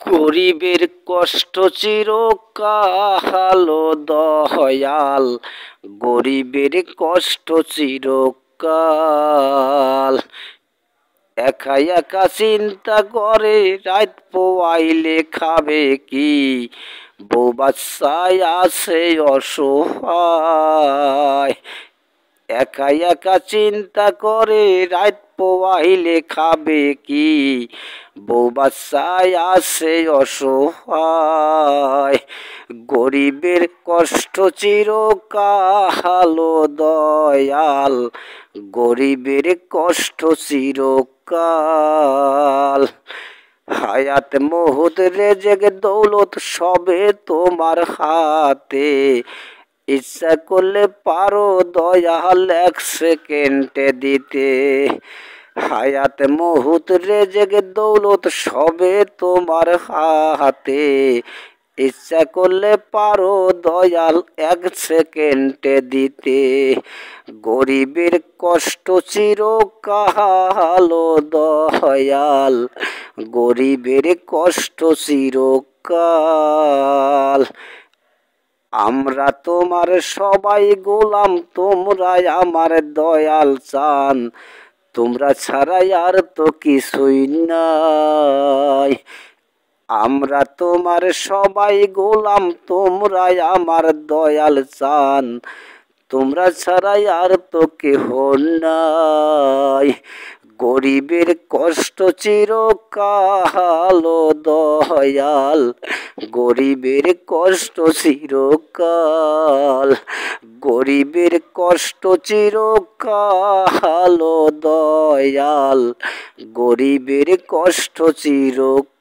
গরিবের কষ্ট চিরকাল দয়াল, গরিবের কষ্ট চিরকাল। একা একা চিন্তা করে রাত পোয়াইলে খাবে কি, বউ বাচ্চায় আছে অসহায়। একা একা চিন্তা করে রাত পোয়াইলে খাবে কি, বউ বাচ্চায় আছে অসহায়। গরিবের কষ্ট চিরকাল দয়াল, গরিবের কষ্ট চিরকাল। হায়াত মহুত রেজেক দৌলত সবে তোমার হাতে, ইচ্ছা করলে পারো দয়াল 1 সেকেন্ডে দিতে। হায়াত মহুত রেজেক দৌলত সবে তোমার হাতে, ইচ্ছা করলে পারো দয়াল 1 সেকেন্ডে দিতে। গরিবের কষ্ট চিরকাল দয়াল, গরিবের কষ্ট চিরকাল। আমরা তোমার সবাই গোলাম, তোমরাই আমার দয়াল চান, তোমরা ছাড়াই আর তো কিছুই নাই। আমরা তোমার সবাই গোলাম, তোমরাই আমার দয়াল চান, তোমরা ছাড়াই আর তো কেহ নাই। গরিবের কষ্ট চিরকাল দয়াল, গরিবের কষ্ট চিরকাল। গরিবের কষ্ট চিরকাল দয়াল, গরিবের কষ্ট চিরকাল।